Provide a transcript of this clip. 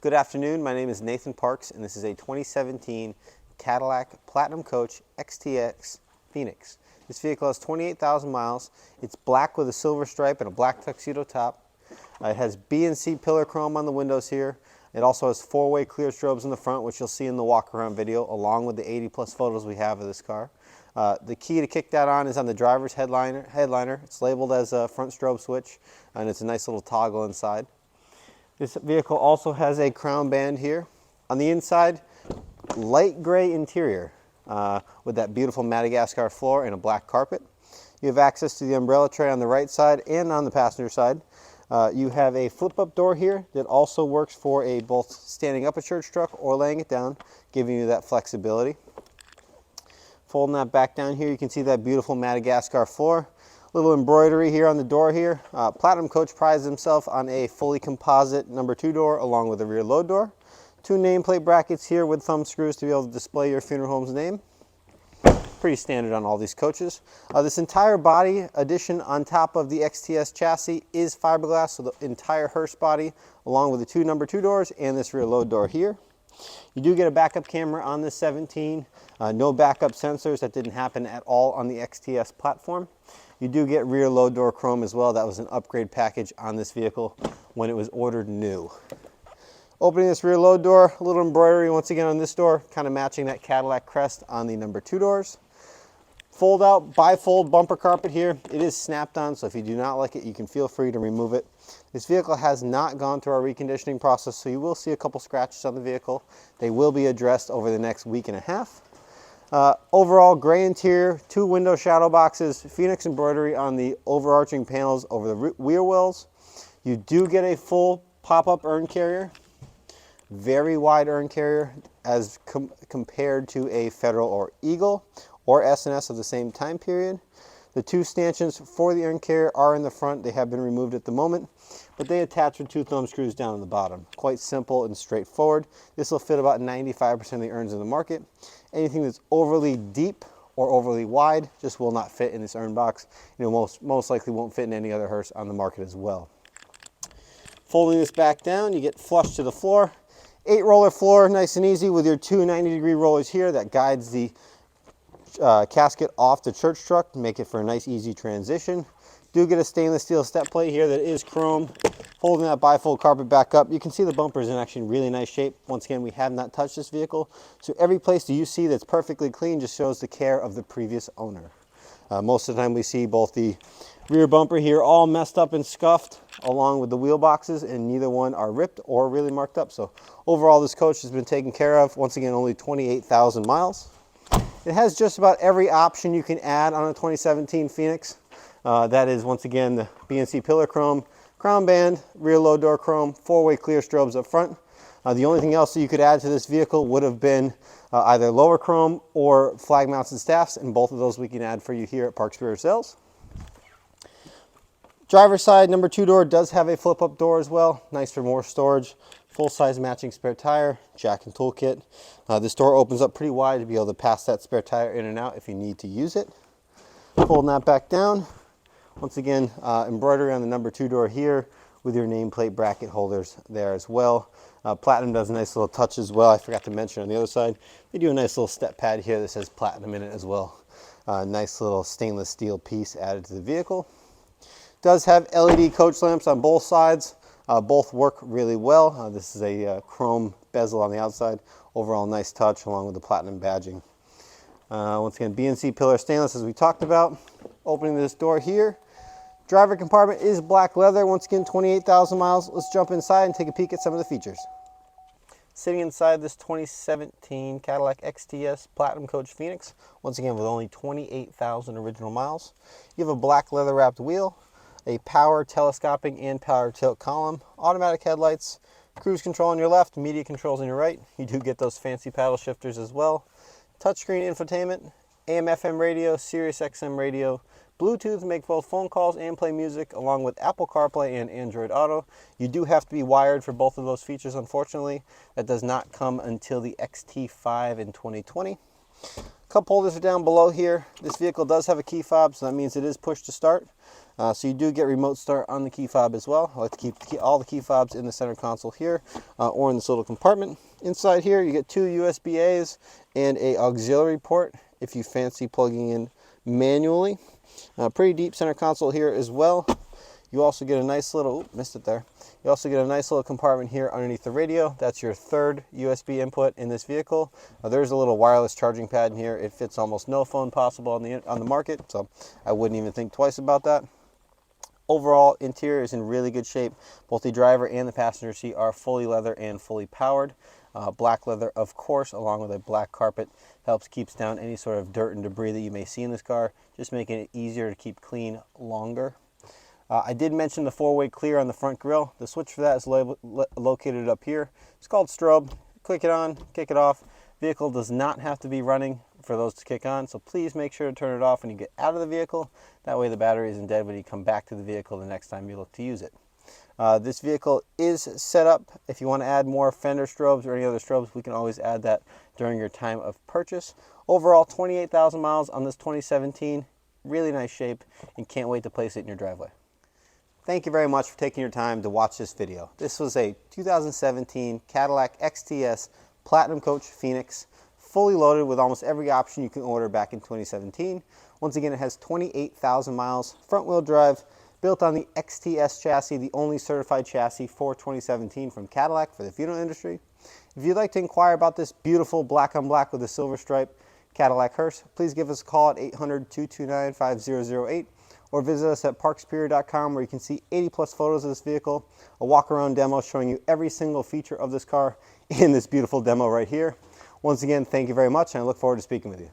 Good afternoon, my name is Nathan Parks and this is a 2017 Cadillac Platinum Coach XTS Phoenix. This vehicle has 28,000 miles. It's black with a silver stripe and a black tuxedo top. It has B&C pillar chrome on the windows here. It also has four-way clear strobes in the front, which you'll see in the walk-around video, along with the 80-plus photos we have of this car. The key to kick that on is on the driver's headliner. It's labeled as a front strobe switch, and it's a nice little toggle inside. This vehicle also has a crown band here. On the inside, light gray interior with that beautiful Madagascar floor and a black carpet. You have access to the umbrella tray on the right side and on the passenger side. You have a flip-up door here that also works for both standing up a church truck or laying it down, giving you that flexibility. Folding that back down here, you can see that beautiful Madagascar floor. Little embroidery here on the door here. Platinum Coach prides himself on a fully composite number 2 door along with a rear load door. 2 nameplate brackets here with thumb screws to be able to display your funeral home's name. Pretty standard on all these coaches. This entire body addition on top of the XTS chassis is fiberglass, so the entire hearse body along with the 2 number 2 doors and this rear load door here. You do get a backup camera on this 17. No backup sensors. That didn't happen at all on the XTS platform. You do get rear load door chrome as well. That was an upgrade package on this vehicle when it was ordered new. Opening this rear load door, a little embroidery once again on this door, kind of matching that Cadillac crest on the number 2 doors. Fold out, bifold bumper carpet here. It is snapped on, so if you do not like it, you can feel free to remove it. This vehicle has not gone through our reconditioning process, so you will see a couple scratches on the vehicle. They will be addressed over the next week and a half. Overall, gray interior, 2 window shadow boxes, Phoenix embroidery on the overarching panels over the rear wheels. You do get a full pop-up urn carrier, very wide urn carrier as compared to a Federal or Eagle or S&S of the same time period. The 2 stanchions for the urn carrier are in the front. They have been removed at the moment, but they attach with 2 thumb screws down in the bottom. Quite simple and straightforward. This will fit about 95% of the urns in the market. Anything that's overly deep or overly wide just will not fit in this urn box. You know, most likely won't fit in any other hearse on the market as well. Folding this back down, you get flush to the floor. 8 roller floor, nice and easy with your 2 90-degree rollers here that guides the casket off the church truck to make it for a nice easy transition. Do get a stainless steel step plate here that is chrome. Holding that bifold carpet back up, you can see the bumper is in actually really nice shape. Once again, we have not touched this vehicle, so every place that you see that's perfectly clean just shows the care of the previous owner. Most of the time we see both the rear bumper here all messed up and scuffed along with the wheel boxes, and neither one are ripped or really marked up. So overall, this coach has been taken care of. Once again, only 28,000 miles. It has just about every option you can add on a 2017 Phoenix. That is, once again, the B&C pillar chrome, crown band, rear load door chrome, 4-way clear strobes up front. The only thing else that you could add to this vehicle would have been either lower chrome or flag mounted staffs, and both of those we can add for you here at Parks Rear Sales. Driver's side number 2 door does have a flip-up door as well, nice for more storage. Full-size matching spare tire, jack and toolkit. This door opens up pretty wide to be able to pass that spare tire in and out if you need to use it. Folding that back down. Once again, embroidery on the number 2 door here with your nameplate bracket holders there as well. Platinum does a nice little touch as well. I forgot to mention on the other side, they do a nice little step pad here that says Platinum in it as well. Nice little stainless steel piece added to the vehicle. Does have LED coach lamps on both sides. Both work really well. This is a chrome bezel on the outside. Overall nice touch along with the platinum badging. Once again, B&C pillar stainless as we talked about. Opening this door here. Driver compartment is black leather. Once again, 28,000 miles. Let's jump inside and take a peek at some of the features. Sitting inside this 2017 Cadillac XTS Platinum Coach Phoenix, once again with only 28,000 original miles. You have a black leather wrapped wheel, a power telescoping and power tilt column, automatic headlights, cruise control on your left, media controls on your right. You do get those fancy paddle shifters as well. Touchscreen infotainment, AM/FM radio, Sirius XM radio, Bluetooth to make both phone calls and play music, along with Apple CarPlay and Android Auto. You do have to be wired for both of those features, unfortunately. That does not come until the XT5 in 2020. Cup holders are down below here. This vehicle does have a key fob, so that means it is push to start. So you do get remote start on the key fob as well. I like to keep all the key fobs in the center console here or in this little compartment. Inside here you get 2 USB-A's and a auxiliary port if you fancy plugging in manually. Pretty deep center console here as well. You also get a nice little, missed it there. You also get a nice little compartment here underneath the radio. That's your 3rd USB input in this vehicle. There's a little wireless charging pad in here. It fits almost no phone possible on the market, so I wouldn't even think twice about that. Overall, interior is in really good shape. Both the driver and the passenger seat are fully leather and fully powered. Black leather, of course, along with a black carpet, keeps down any sort of dirt and debris that you may see in this car, just making it easier to keep clean longer. I did mention the 4-way clear on the front grille. The switch for that is located up here. It's called strobe. Click it on, kick it off. Vehicle does not have to be running for those to kick on, so please make sure to turn it off when you get out of the vehicle. That way the battery isn't dead when you come back to the vehicle the next time you look to use it. This vehicle is set up. If you want to add more fender strobes or any other strobes, we can always add that during your time of purchase. Overall, 28,000 miles on this 2017. Really nice shape, and can't wait to place it in your driveway. Thank you very much for taking your time to watch this video. This was a 2017 Cadillac XTS Platinum Coach Phoenix, fully loaded with almost every option you can order back in 2017. Once again, it has 28,000 miles, front-wheel drive, built on the XTS chassis, the only certified chassis for 2017 from Cadillac for the funeral industry. If you'd like to inquire about this beautiful black on black with a silver stripe Cadillac Hearse, please give us a call at 800-229-5008 or visit us at parksuperior.com, where you can see 80+ photos of this vehicle, a walk-around demo showing you every single feature of this car in this beautiful demo right here. Once again, thank you very much, and I look forward to speaking with you.